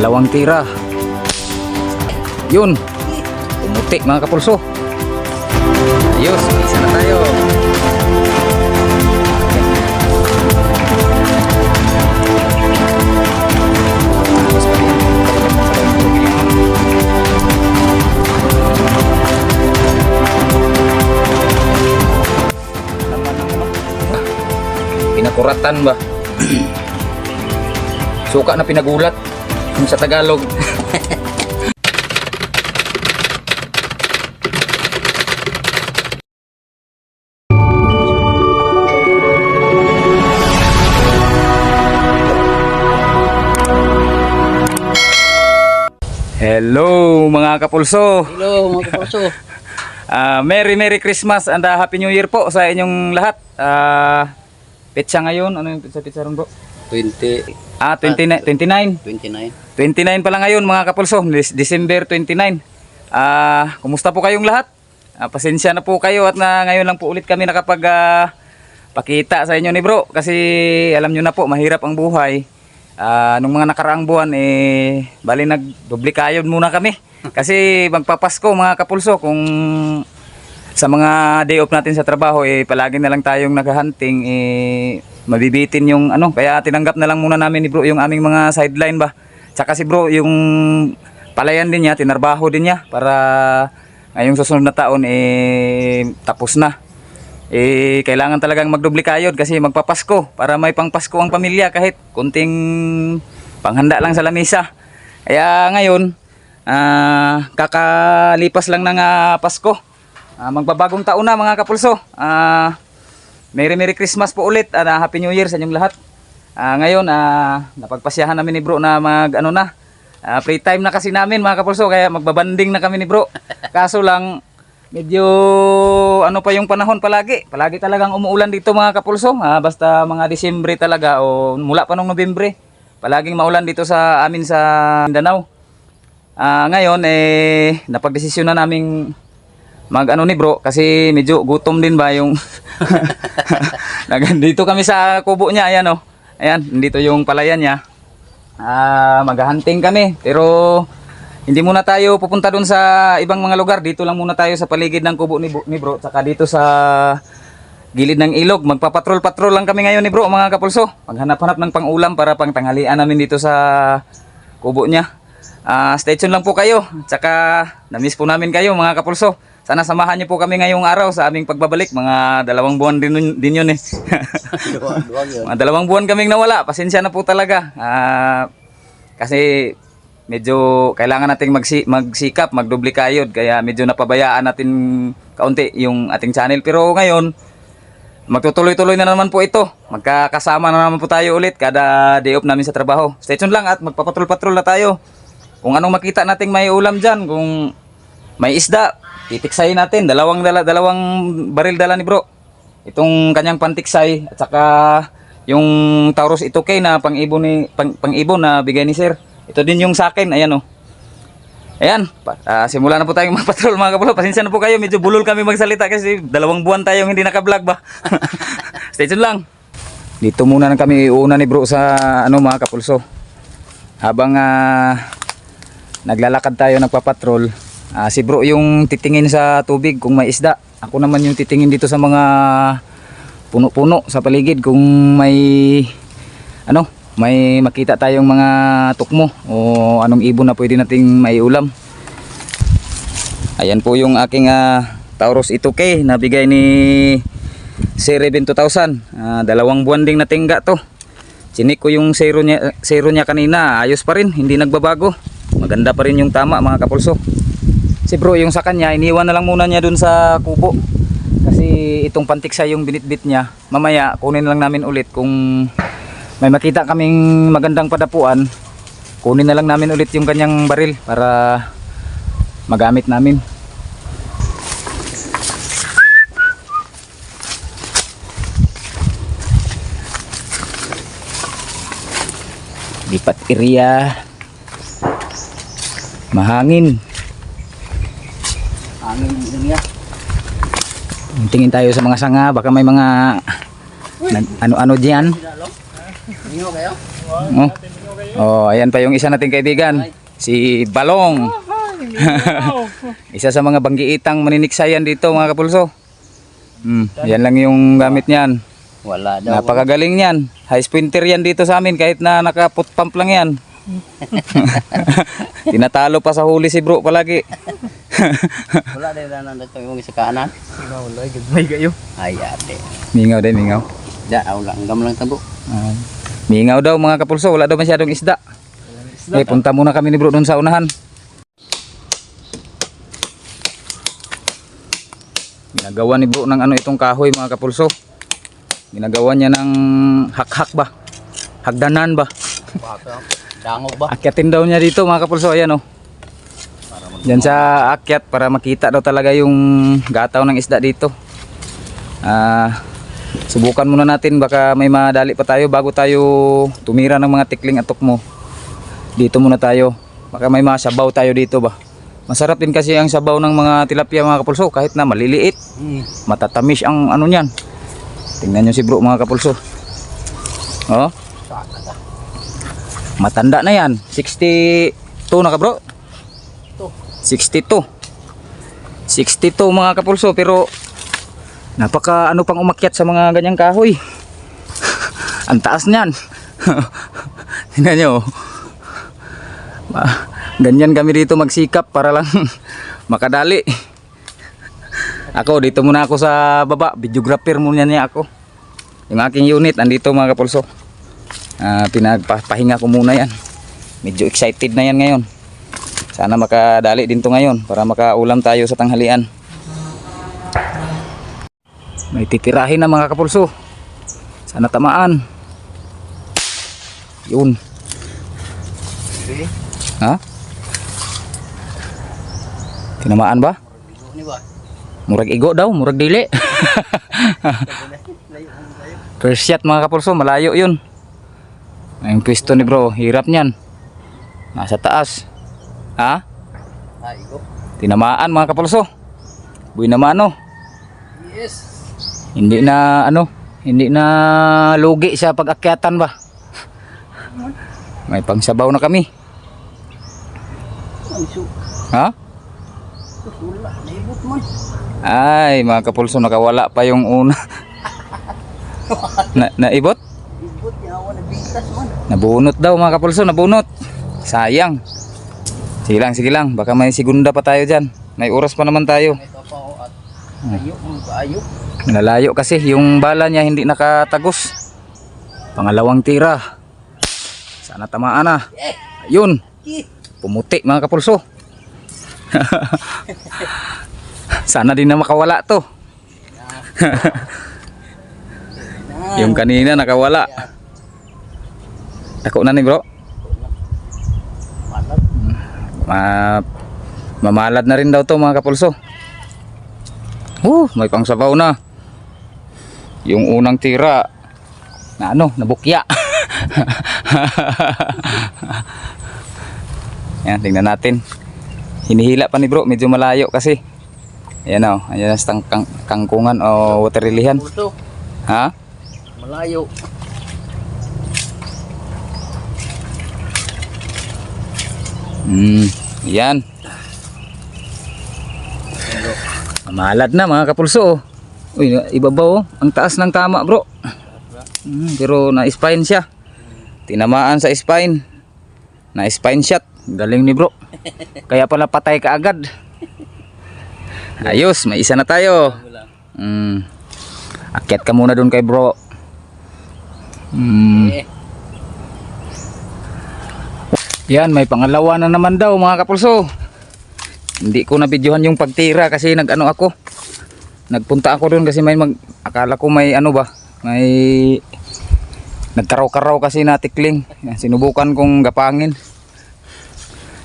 Pangalawang tira. Yun. Pumuti mga kapulso. Ayos, isa na tayo. Pinakuratan ba? Suka na pinagulat sa Tagalog. Hello mga kapulso. Hello mga kapulso. Merry Christmas and Happy New Year po sa inyong lahat. Petsa ngayon, ano yung petsa ron bro? 29. 29 pa lang ngayon mga kapulso, December 29. Kumusta po kayong lahat? Pasensya na po kayo at ngayon lang po ulit kami nakapag pakita sa inyo ni bro. Kasi alam nyo na po, mahirap ang buhay. Nung mga nakaraang buwan, bali nagdublikayod muna kami. Kasi magpapasko mga kapulso, kung sa mga day off natin sa trabaho, palagi na lang tayong naghahunting, mabibitin yung ano. Kaya tinanggap na lang muna namin ni bro yung aming mga sideline ba. Tsaka si bro, yung palayan din niya, tinarbaho din niya para ngayong susunod na taon, tapos na. Kailangan talagang magdublikayod kasi magpapasko para may pangpasko ang pamilya kahit kunting panghanda lang sa lamesa. Kaya ngayon, kakalipas lang ng Pasko. Magbabagong taon na mga kapulso. Merry Christmas po ulit at Happy New Year sa inyong lahat. Ngayon, napagpasyahan namin ni bro na free time na kasi namin mga kapulso, kaya magbabanding na kami ni bro. Kaso lang, medyo ano pa yung panahon palagi talagang umuulan dito mga kapulso. Basta mga Disyembre talaga o mula pa nung Nobyembre, palaging maulan dito sa amin sa Mindanao. Ngayon napagdesisyon na naming mag-ano ni bro kasi medyo gutom din ba yung dito kami sa kubo niya, ayan oh. Ayan, dito yung palayan niya. Maghahunting kami pero hindi muna tayo pupunta doon sa ibang mga lugar. Dito lang muna tayo sa paligid ng kubo ni bro. Saka dito sa gilid ng ilog. Magpapatrol-patrol lang kami ngayon ni bro mga kapulso. Maghanap-hanap ng pang-ulam para pang tanghalian namin dito sa kubo niya. Stay tuned lang po kayo. Saka na-miss po namin kayo mga kapulso. Sana samahan niyo po kami ngayong araw sa aming pagbabalik. Mga 2 buwan din yun eh. Mga 2 buwan kaming nawala. Pasensya na po talaga. Kasi medyo kailangan nating magsikap, magdublikayod, kaya medyo napabayaan natin kaunti yung ating channel. Pero ngayon, magtutuloy-tuloy na naman po ito. Magkakasama na naman po tayo ulit kada day off namin sa trabaho. Stay tuned lang at magpapatrol-patrol na tayo. Kung anong makita nating may ulam dyan, kung may isda, titiksayin natin. Dalawang baril dala ni bro. Itong kanyang pantiksay at saka yung Taurus Ito-K na pang-ibon na bigay ni sir. Ito din yung sa akin, ayan oh. Ayan, simula na po tayong mapatrol mga kapulso. Pasensya na po kayo, medyo bulol kami magsalita kasi 2 buwan tayong hindi naka-vlog ba. Stay tuned lang. Dito muna na kami uuna ni bro sa mga kapulso. Habang naglalakad tayo, nagpapatrol, si bro yung titingin sa tubig kung may isda. Ako naman yung titingin dito sa mga puno-puno sa paligid kung may makita tayong mga tukmo o anong ibon na pwede nating maiulam. Ayan po yung aking Taurus Ito-K na bigay ni Sir Eben 2000. 2 buwan ding natingga to. Chinik ko yung zero niya kanina, ayos pa rin, hindi nagbabago. Maganda pa rin yung tama mga kapulso. Si bro yung sa kanya, iniwan na lang muna niya dun sa kubo. Kasi itong pantiksay yung binitbit niya. Mamaya kunin lang namin ulit kung may makita kaming magandang padapuan, kunin na lang namin ulit yung kanyang baril para magamit namin. Lipat area, mahangin. Tingin tayo sa mga sanga, baka may mga ano diyan. Mingo kayo? Oh. Oh, ayan pa yung isa nating kaibigan. Si Balong. Isa sa mga banggiitang maniniksayan dito mga kapulso. Yan lang yung gamit niyan. Wala daw. Napakagaling niyan. High sprinter yan dito sa amin kahit na naka-foot pump lang yan. Tinatalo pa sa huli si bro palagi. Wala din na nandito yung isa kanan. Wala, gagmay kayo. Ay, ate. Mingaw din, mingaw. Da, ang gamlang tabo. Mingaw daw mga kapulso, wala daw masyadong isda. Punta muna kami ni bro doon sa unahan. Ginagawa ni bro ng ano itong kahoy mga kapulso. Ginagawa niya ng hak-hak ba? Hagdanan ba? Dangog ba? Akyatin daw niya dito mga kapulso, ayan oh. Diyan sa akyat para makita daw talaga yung gataw ng isda dito. Subukan muna natin, baka may madali pa tayo bago tayo tumira ng mga tikling at tukmo. Dito muna tayo, baka may mga sabaw tayo dito ba. Masarap din kasi ang sabaw ng mga tilapia mga kapulso, kahit na maliliit. Matatamis ang ano niyan. Tingnan nyo si bro mga kapulso. Oh. Matanda na yan, 62 na ka bro. 62 mga kapulso, pero napaka ano pang umakyat sa mga ganyang kahoy. Ang taas niyan. Tingnan nyo. Ganyan kami dito magsikap para lang makadali. Ako dito muna ako sa baba, videographer muna niya ako. Yung aking unit andito mga kapulso. Pinagpahinga ko muna yan. Medyo excited na yan ngayon. Sana makadali din to ngayon para makaulam tayo sa tanghalian. May titirahin na mga kapulso. Sana tamaan. Yun. Ha? Tinamaan ba? Murag igo daw, murag dili. First shot mga kapulso, malayo yun. Ang pwesto ni bro, hirap niyan. Nasa taas. Ha? Tinamaan mga kapulso. Buhay naman no. Yes. Hindi na ano, hindi na lugi sa pag-akyatan ba. May pangsabaw na kami. Ha? Ay, mga kapulso, nakawala pa yung una. Naibot? Nabunot daw mga kapulso, nabunot. Sayang. Sige lang, baka may segunda pa tayo dyan. May oras pa naman tayo. Nalayo kasi, yung bala niya hindi nakatagos. Pangalawang tira. Sana tamaan na. Ayun. Pumuti mga kapulso. Sana din na makawala to. Yung kanina nakawala. Tako na ni bro. Mamalad na rin daw to mga kapulso. May pangsabaw na. Yung unang tira na ano, nabukya. Yan, tingnan natin. Hinihila pa ni bro, medyo malayo kasi. Ayan o, ayan ang kangkungan o waterilihan. Ha? Malayo. Yan. Malad na mga kapulso. Uy, ibabaw oh. Ang taas ng tama bro. Pero na-spine siya. Tinamaan sa spine. Na-spine shot. Galing ni bro. Kaya pala patay ka agad. Ayos, may isa na tayo. Akyat ka muna dun kay bro. Yan, may pangalawa na naman daw mga kapulso. Hindi ko nabidyohan yung pagtira kasi nag-ano ako. Nagpunta ako doon kasi akala ko may ano ba, may nagkaraw-karaw kasi na tikling. Yan, sinubukan kong gapangin.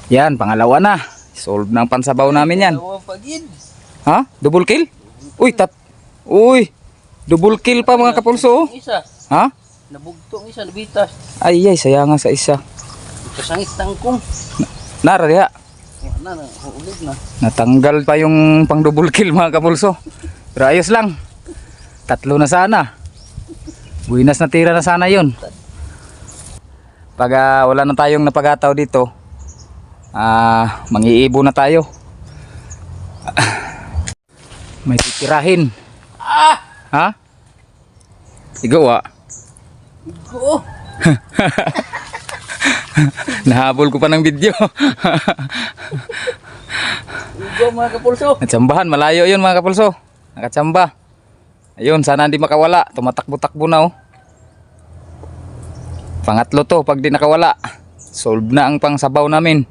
Yan, pangalawa na. Solve ng pansabaw namin yan. Ha? Double kill? Uy, double kill pa mga kapulso. Isa. Ha? Nabugtong isa, nabitas. Ay, sayang sa isa. Kasangit tangkong. Nara diha. Ulit na. Natanggal pa yung pang double kill mga kapulso. Pero ayos lang. 3 na sana. Buinas na tira na sana yun. Pag wala na tayong napagataw dito, mangiibo na tayo. May titirahin. Ha? Igaw Oo. Nahabol ko pa ng video. Igo mga kapulso. Natsambahan, malayo yun mga kapulso. Nakatsamba. Ayun, sana hindi makawala. Tumatakbo-takbo na oh. Pangatlo to, pag di nakawala, solve na ang pangsabaw namin.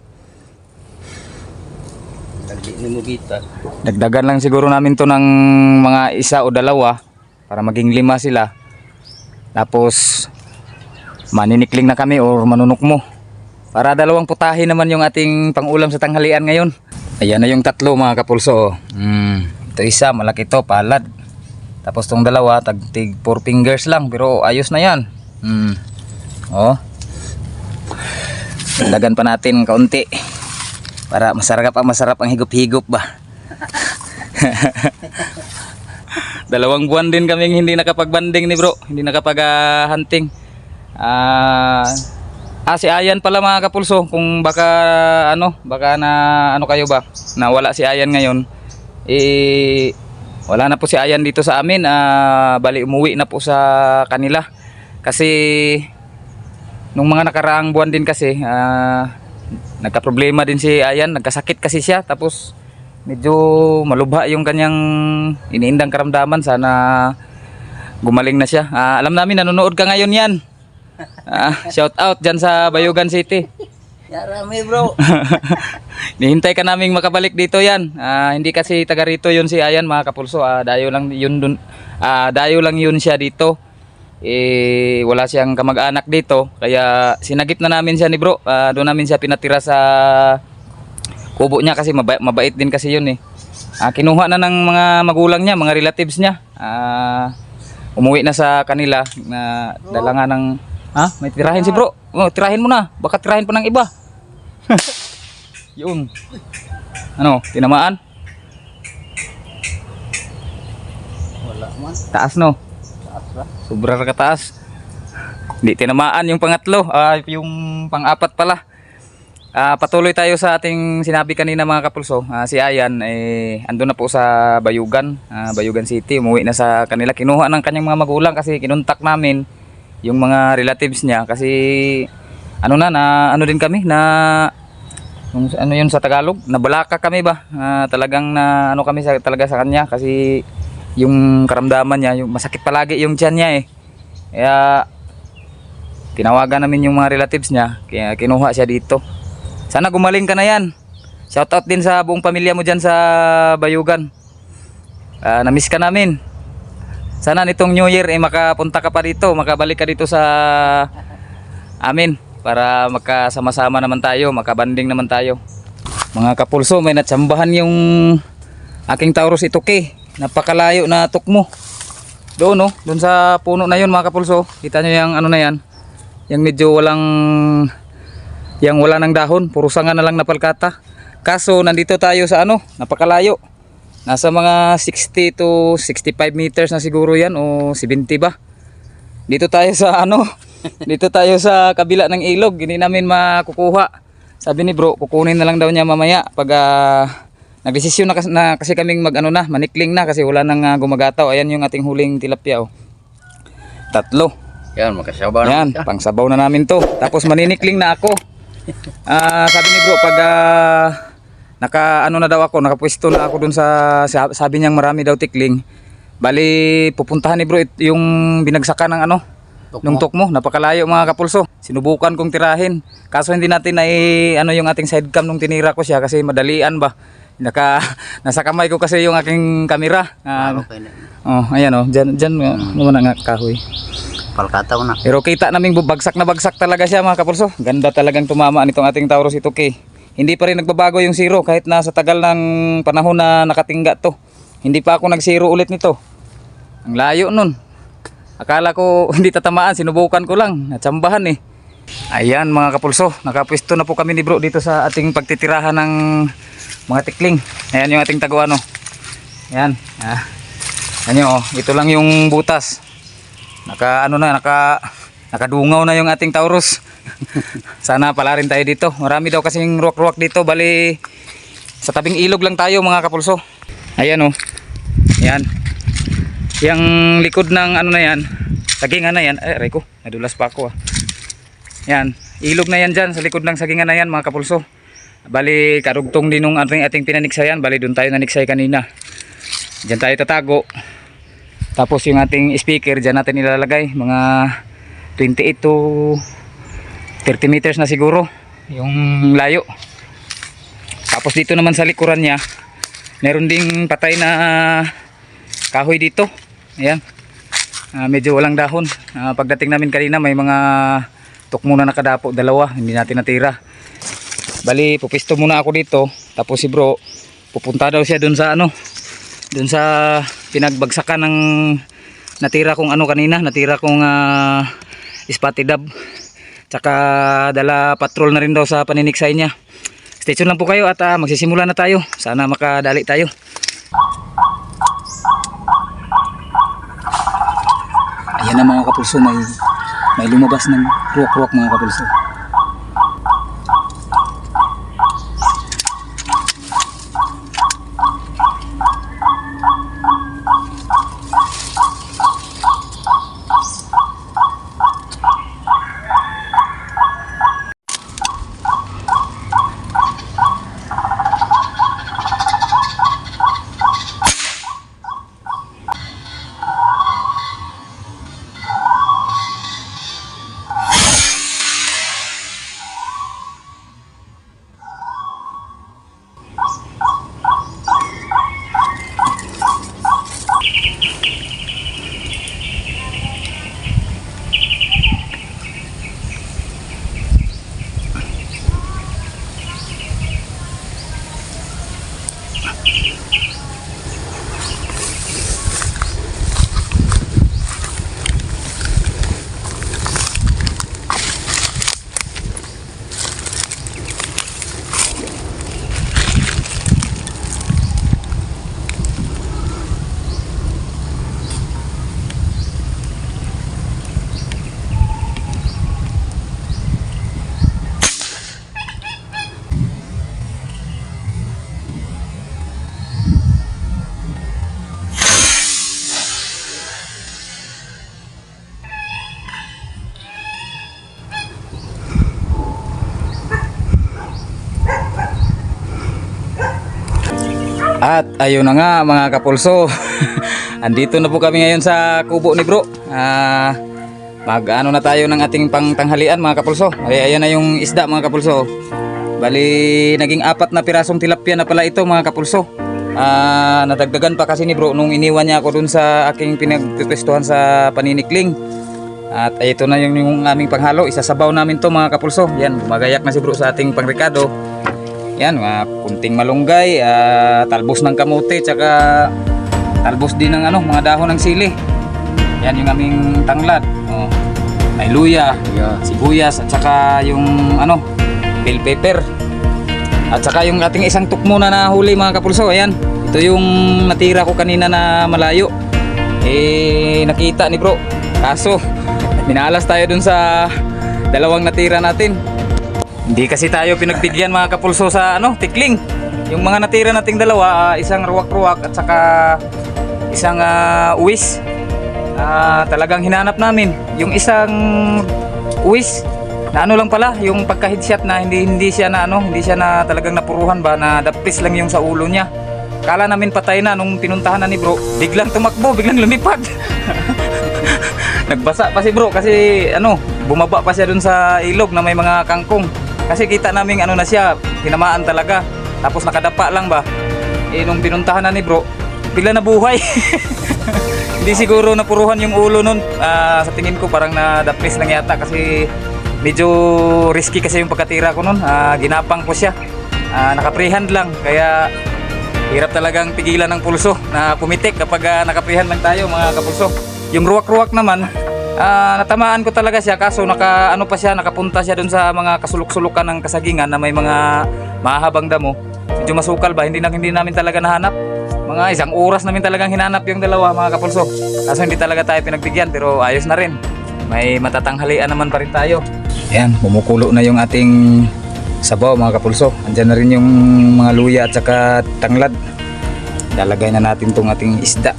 Lagi ni mo kita. Dagdagan lang siguro namin to ng mga isa o dalawa para maging 5 sila. Tapos maninikling na kami or manunok mo. Para 2 putahe naman yung ating pangulam sa tanghalian ngayon. Ayan na yung 3 mga kapulso. Ito isa, malaki to, palad. Tapos tong 2, tagtig 4 fingers lang. Pero ayos na yan. Oh. Dagdagan pa natin kaunti. Para masarap ang higop-higop ba. 2 buwan din kaming hindi nakapagbanding ni bro. Hindi nakapag-hunting. Si Ayan pala mga kapulso. Kung baka na kayo ba, na wala si Ayan ngayon, wala na po si Ayan dito sa amin. Bali umuwi na po sa kanila. Kasi nung mga nakaraang buwan din kasi, nagka-problema din si Ayan, nagkasakit kasi siya. Tapos medyo malubha yung kanyang iniindang karamdaman. Sana gumaling na siya. Alam namin nanonood ka ngayon yan. Shout out dyan sa Bayugan City. Yarami bro. Nihintay ka naming makabalik dito yan. Hindi kasi taga rito yun si Ayan mga kapulso. Dayo lang yun siya dito. Wala siyang kamag-anak dito. Kaya sinagip na namin siya ni bro. Doon namin siya pinatira sa kubo niya kasi mabait din kasi yun eh. Kinuha na ng mga magulang niya, mga relatives niya. Umuwi na sa kanila na dala nga ng... May tirahin si bro. Tirahin mo na. Baka tirahin pa ng iba. Yun. Ano? Tinamaan? Wala man. Taas no? Taas ba? Sobra kataas. Hindi tinamaan yung pangatlo. Yung pang-4 pala. Patuloy tayo sa ating sinabi kanina mga kapulso. Si Ayan andun na po sa Bayugan, Bayugan City. Umuwi na sa kanila. Kinuha ng kanyang mga magulang kasi kinuntak namin yung mga relatives niya kasi ano din kami na ano yun sa Tagalog, nabalaka kami ba, talagang na ano kami talaga sa kanya kasi yung karamdaman niya, yung masakit palagi yung tiyan niya kaya tinawagan namin yung mga relatives niya, kaya kinuha siya dito. Sana gumaling ka na yan. Shout out din sa buong pamilya mo dyan sa Bayugan. Na-miss ka namin. Sana nitong New Year makapunta ka pa dito, makabalik ka dito sa amin para magkasama-sama naman tayo, makabanding naman tayo. Mga kapulso, may natsambahan yung aking Taurus Itoke. Napakalayo na tukmo. Doon doon sa puno na yun mga kapulso. Kita nyo yung ano na yan. Yung medyo wala ng dahon, puro sanga na lang napalkata. Kaso nandito tayo sa napakalayo. Nasa mga 60 to 65 meters na siguro yan o 70 ba. Dito tayo sa dito tayo sa kabila ng ilog. Hindi namin makukuha. Sabi ni bro, kukunin na lang daw niya mamaya pag nagdesisyon na kasi kaming manikling na kasi wala nang gumagataw. Ayan yung ating huling tilapia 3. Yan, makasabaw na. Yan, pangsabaw na namin to. Tapos maninikling na ako. Sabi ni bro, pag na daw ako, nakapwesto na ako dun sabi niyang marami daw tikling. Bali, pupuntahan ni bro yung binagsakan ng nung tukmo. Napakalayo mga kapulso. Sinubukan kong tirahin. Kaso hindi natin yung ating side cam nung tinira ko siya kasi madalian ba. Nasa kamay ko kasi yung aking kamera. Ayan dyan naman ang kahoy. Palkataw na. Pero kita naming bagsak na bagsak talaga siya mga kapulso. Ganda talagang tumama nitong ating Taurus Itoke. Hindi pa rin nagbabago yung zero kahit na sa tagal ng panahon na nakatingga to. Hindi pa ako nag-zero ulit nito. Ang layo nun. Akala ko hindi tatamaan, sinubukan ko lang. Natsambahan Ayan mga kapulso, nakapwesto na po kami ni bro dito sa ating pagtitirahan ng mga tikling. Ayan yung ating taguan Ayan. Ayan ito lang yung butas. Nakadungaw na yung ating Taurus. Sana pala rin tayo dito. Marami daw kasing ruwak-ruwak dito. Bali, sa tabing ilog lang tayo mga kapulso. Ayan oh. Yan. Yang likod ng ano na yan, sagingan na yan. Ay, aray ko, nadulas pa ako ah. Yan, ilog na yan dyan sa likod ng sagingan na yan mga kapulso. Bali, karugtong din nung ating pinaniksayan. Bali, doon tayo naniksay kanina. Diyan tayo tatago. Tapos yung ating speaker, dyan natin ilalagay. Mga 28 to 30 meters na siguro yung layo. Tapos dito naman sa likuran niya, meron ding patay na kahoy dito. Ayan. Medyo walang dahon. Pagdating namin kanina, may mga tukmo na nakadapo, dalawa, hindi natin natira. Bali, pupisto muna ako dito. Tapos si bro, pupunta daw siya dun sa ano, dun sa pinagbagsakan ng natira kong ano kanina, natira kong spotted dab. Tsaka dala patrol na rin daw sa paniniksay niya. Stay tuned lang po kayo at magsisimula na tayo. Sana makadali tayo. Ayan na mga kapulso, may lumabas ng ruwak-ruwak mga kapulso. At ayun na nga mga kapulso. Andito na po kami ngayon sa kubo ni bro. Mag-ano na tayo ng ating pangtanghalian mga kapulso. Ay, ayan na yung isda mga kapulso. Bali naging 4 na pirasong tilapia na pala ito mga kapulso. Nadagdagan pa kasi ni bro nung iniwan niya ako dun sa aking pinagpipwestuhan sa paninikling. At ito na yung aming panghalo. Isasabaw namin to mga kapulso. Yan, gumagayak na si bro sa ating pangrekado. Yan, mga kunting malunggay, talbos ng kamote, tsaka talbos din ng ano, mga dahon ng sili. Yan yung aming tanglad. Oh, may luya, sibuyas, at saka yung ano, bell pepper. At saka yung ating isang tukmo na nahuli mga kapulso. Ayan, ito yung natira ko kanina na malayo. Nakita ni bro. Kaso, minalas tayo dun sa dalawang natira natin. Hindi kasi tayo pinagbigyan mga kapulso sa ano, tikling. Yung mga natira nating dalawa, isang ruwak-ruwak at saka isang uwis. Talagang hinanap namin. Yung isang uwis na ano lang pala, yung pagka-headshot na hindi siya na ano, hindi siya na talagang napuruhan ba, na dapis lang yung sa ulo niya. Kala namin patay na nung pinuntahan na ni bro. Biglang tumakbo, biglang lumipad. Nagbasa pa si bro kasi ano, bumaba pa siya dun sa ilog na may mga kangkong. Kasi kita namin ano na siya, tinamaan talaga. Tapos nakadapa lang ba. Nung pinuntahan na ni bro, bigla nabuhay. Hindi siguro napuruhan yung ulo nun. Sa tingin ko parang nadapis lang yata kasi medyo risky kasi yung pagkatira ko nun. Ginapang ko siya. Nakaprehand lang. Kaya hirap talagang pigilan ng pulso na pumitik kapag nakaprehand lang tayo mga kapulso. Yung ruwak-ruwak naman, natamaan ko talaga siya kaso nakapunta siya dun sa mga kasulok-sulukan ng kasagingan na may mga mahabang damo. Medyo masukal ba, hindi namin talaga nahanap. Mga isang oras namin talagang hinanap yung dalawa mga kapulso. Kaso hindi talaga tayo pinagbigyan pero ayos na rin. May matatanghalian naman pa rin tayo. Ayan, bumukulo na yung ating sabaw mga kapulso. Andyan na rin yung mga luya at saka tanglad. Lalagay na natin tong ating isda.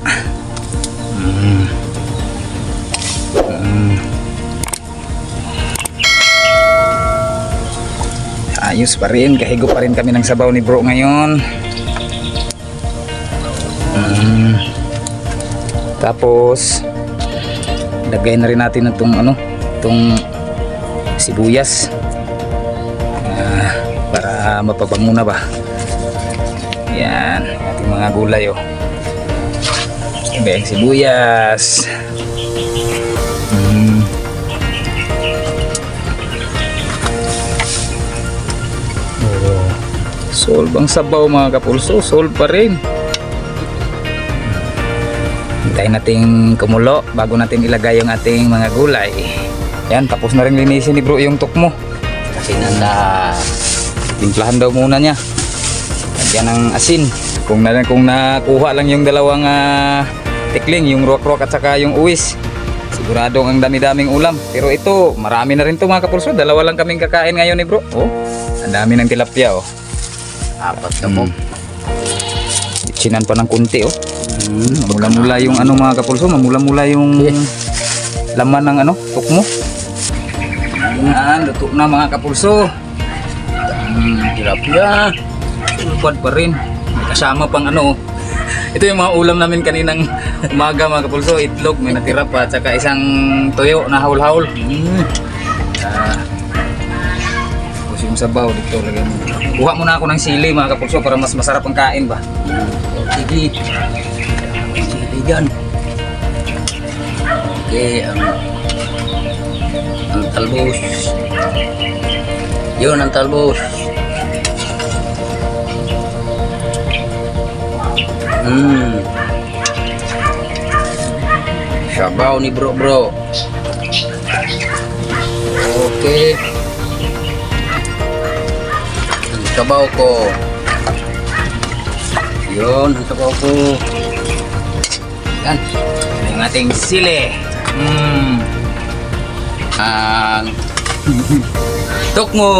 Ayos pa rin, kahigo pa rin kami ng sabaw ni bro ngayon. Tapos lagay na rin natin itong itong sibuyas. Para mapabango na ba. Yan, ating mga gulay oh. Iba yung sibuyas. Solve ang sabaw mga kapulso, solve pa rin. Hintayin natin kumulo bago natin ilagay yung ating mga gulay. Yan, tapos na rin linisin ni bro yung tukmo. Kasi nanda. Timplahan daw muna niya. Lagyan ng asin. Kung nakuha lang yung dalawang tikling, yung rock at saka yung uwis, siguradong ang dami-daming ulam. Pero ito, marami na rin to mga kapulso. Dalawa lang kaming kakain ngayon ni bro. Oh, ang dami ng tilapia oh. 4 na po. Chinan pa ng kunti oh. Mamula-mula yung mga kapulso, mamula-mula yung laman ng tukmo. Yan, luto na mga kapulso. Tilapia. Sulpad pa rin. May kasama pang ito yung mga ulam namin kaninang umaga mga kapulso. Itlog, may natira pa, at saka isang tuyo na haul-haul. Tapos yung sabaw dito lagyan mo. Kuha muna ako ng sili mga kapulso para mas masarap ang kain ba. Sige. Sige dyan. Okay, ang talbos. Yun ang talbos. Sabaw ni bro. Okay. Ang sabaw ko. Yun, ang sabaw ko. Yan. Ito yung ating sili. Ang tukmo.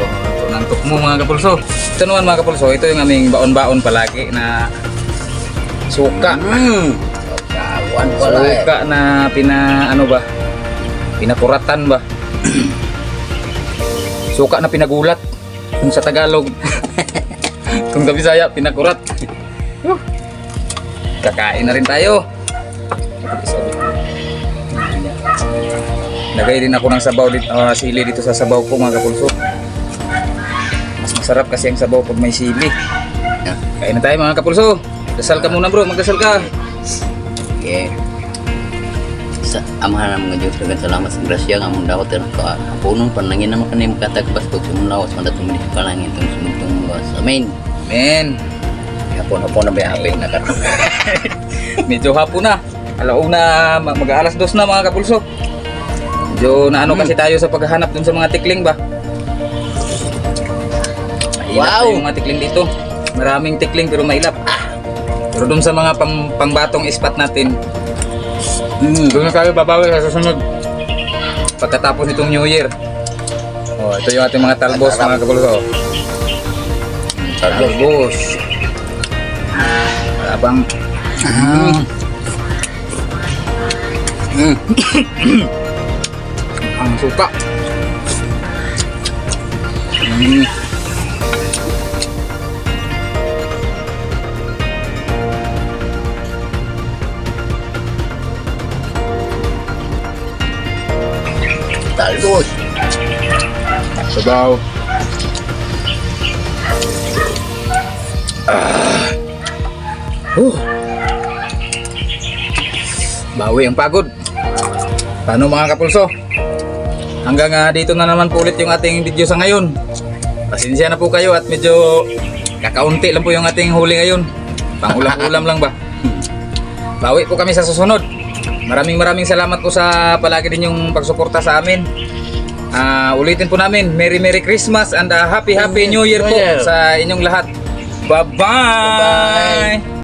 Ito ng tukmo mga kapulso. Ito naman mga kapulso, ito yung aming baon-baon palagi na suka. Kawan pala Suka na pinakuratan ba? Suka na pinagulat. Kung sa Tagalog. Kung sa Bisaya, pinakurat. Kakain na rin tayo. Lagay din ako ng sabaw dito, sili dito sa sabaw ko mga kapulso. Mas masarap kasi ang sabaw pag may sili. Kain na tayo mga kapulso. Dasal ka muna bro, magdasal ka. Okay. Sa amahan ng mga Diyos, dagan salamat sa grasya nga mong dawat ng kapunong panangin naman kanim katagbas pag sumulawas mandatong minis panangin itong sumutong luwas. Amen. Men. Hapon na ba hapon na kato. Medyo hapon na. Alauna, mag-aalas 2 na mga kapulso. Medyo kasi tayo sa paghahanap dun sa mga tikling ba. Mailap yung mga tikling dito. Maraming tikling pero mailap. Pero dun sa mga pangbatong spot natin, doon na tayo babawi sa susunod. Pagkatapos nitong New Year. Oh, ito yung ating mga talbos mga kapulso. Talbos. Abang. Ang suka. Talbos. Sabaw. Bawi ang pagod. Paano mga kapulso? Hanggang dito na naman po ulit yung ating video sa ngayon. Pasensya na po kayo at medyo kakaunti lang po yung ating huli ngayon. Pang-ulam-ulam lang ba? Bawi po kami sa susunod. Maraming salamat po sa palagi din yung pagsuporta sa amin. Ulitin po namin, Merry Christmas and Happy New Year po sa inyong lahat. Bye-bye!